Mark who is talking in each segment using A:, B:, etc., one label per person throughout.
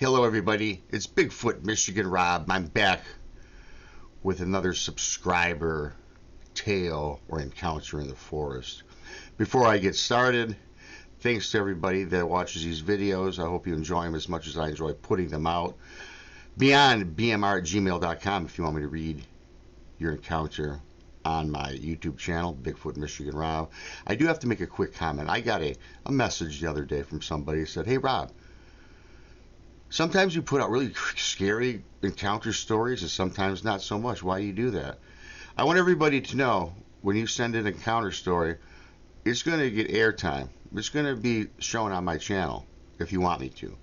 A: Hello everybody, it's Bigfoot Michigan Rob. I'm back with another subscriber tale or encounter in the forest. Before I get started, thanks to everybody that watches these videos. I hope you enjoy them as much as I enjoy putting them out. Beyond BMR@gmail.com if you want me to read your encounter on my YouTube channel, Bigfoot Michigan Rob. I do have to make a quick comment. I got a message the other day from somebody who said, "Hey Rob, sometimes you put out really scary encounter stories and sometimes not so much. Why do you do that?" I want everybody to know, when you send an encounter story, it's going to get airtime. It's going to be shown on my channel if you want me to.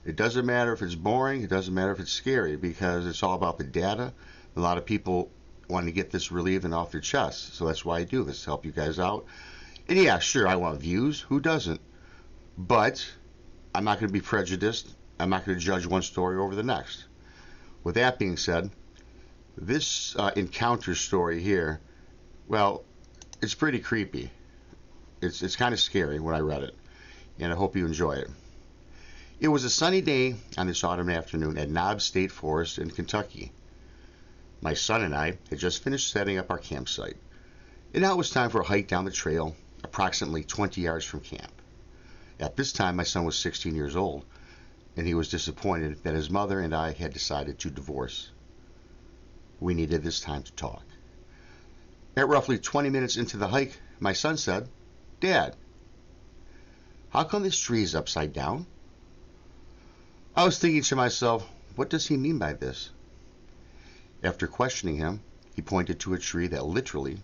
A: It doesn't matter if it's boring. It doesn't matter if it's scary, because it's all about the data. A lot of people want to get this relieved and off their chest. So that's why I do this, to help you guys out. And yeah, sure, I want views. Who doesn't? But I'm not going to be prejudiced. I'm not going to judge one story over the next. With that being said, this encounter story here, well, it's pretty creepy. It's kind of scary when I read it, and I hope you enjoy it. It was a sunny day on this autumn afternoon at Knobs State Forest in Kentucky. My son and I had just finished setting up our campsite, and now it was time for a hike down the trail, approximately 20 yards from camp. At this time, my son was 16 years old, and he was disappointed that his mother and I had decided to divorce. We needed this time to talk. At roughly 20 minutes into the hike, my son said, "Dad, how come this tree is upside down?" I was thinking to myself, what does he mean by this? After questioning him, he pointed to a tree that literally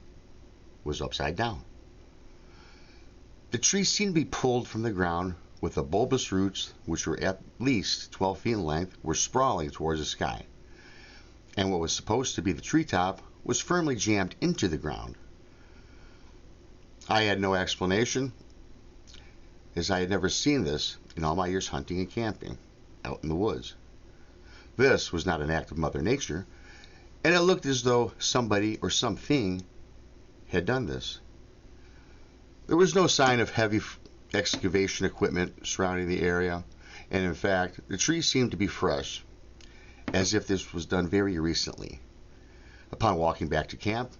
A: was upside down. The tree seemed to be pulled from the ground, with the bulbous roots, which were at least 12 feet in length, were sprawling towards the sky. And what was supposed to be the treetop was firmly jammed into the ground. I had no explanation, as I had never seen this in all my years hunting and camping out in the woods. This was not an act of Mother Nature, and it looked as though somebody or something had done this. There was no sign of heavy excavation equipment surrounding the area, and in fact, the tree seemed to be fresh, as if this was done very recently. Upon walking back to camp,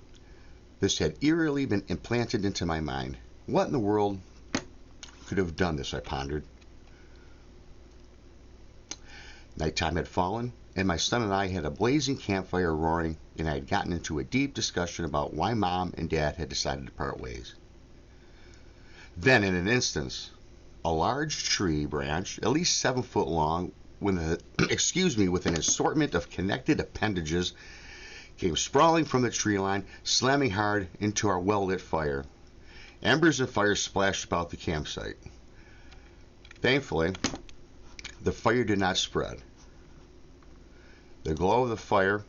A: this had eerily been implanted into my mind. What in the world could have done this, I pondered. Nighttime had fallen, and my son and I had a blazing campfire roaring, and I had gotten into a deep discussion about why Mom and Dad had decided to part ways. Then, in an instant, a large tree branch, at least 7 foot long, with an assortment of connected appendages, came sprawling from the tree line, slamming hard into our well-lit fire. Embers and fire splashed about the campsite. Thankfully, the fire did not spread. The glow of the fire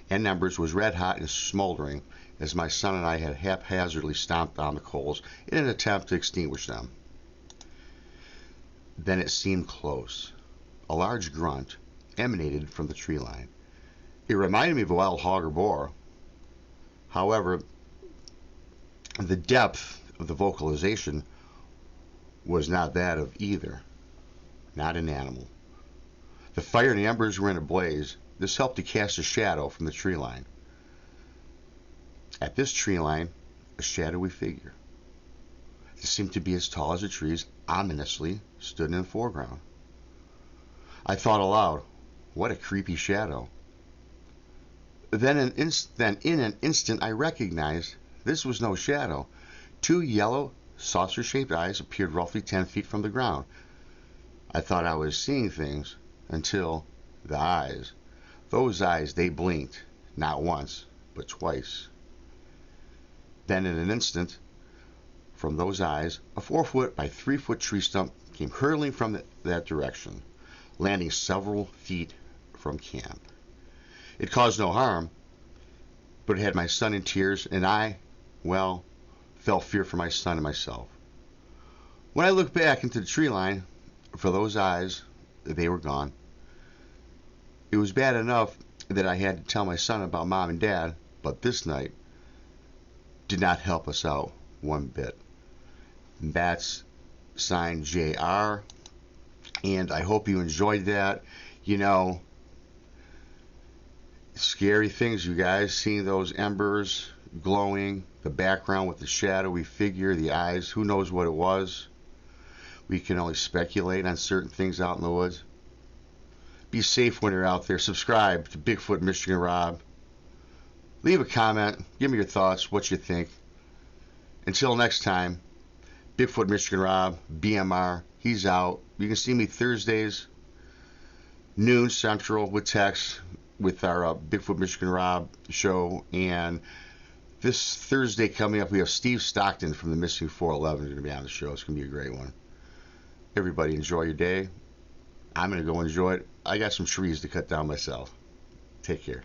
A: and embers was red hot and smoldering, as my son and I had haphazardly stomped on the coals in an attempt to extinguish them. Then it seemed close. A large grunt emanated from the tree line. It reminded me of a wild hog or boar. However, the depth of the vocalization was not that of either. Not an animal. The fire and the embers were in a blaze. This helped to cast a shadow from the tree line. At this tree line, a shadowy figure. It seemed to be as tall as the trees, ominously stood in the foreground. I thought aloud, what a creepy shadow. Then in an instant I recognized this was no shadow. 2 yellow, saucer-shaped eyes appeared roughly 10 feet from the ground. I thought I was seeing things until the eyes. Those eyes, they blinked, not once, but twice. Then in an instant, from those eyes, a 4-foot by 3-foot tree stump came hurtling from that direction, landing several feet from camp. It caused no harm, but it had my son in tears, and I, well, felt fear for my son and myself. When I looked back into the tree line, for those eyes, they were gone. It was bad enough that I had to tell my son about Mom and Dad, but this night did not help us out one bit. That's signed JR. And I hope you enjoyed that. You know, scary things, you guys. Seeing those embers glowing, the background with the shadowy figure, the eyes. Who knows what it was? We can only speculate on certain things out in the woods. Be safe when you're out there. Subscribe to Bigfoot Michigan Rob. Leave a comment. Give me your thoughts, what you think. Until next time, Bigfoot Michigan Rob, BMR, he's out. You can see me Thursdays, noon Central with Tex, with our Bigfoot Michigan Rob show. And this Thursday coming up, we have Steve Stockton from the Missing 411 going to be on the show. It's going to be a great one. Everybody enjoy your day. I'm going to go enjoy it. I got some trees to cut down myself. Take care.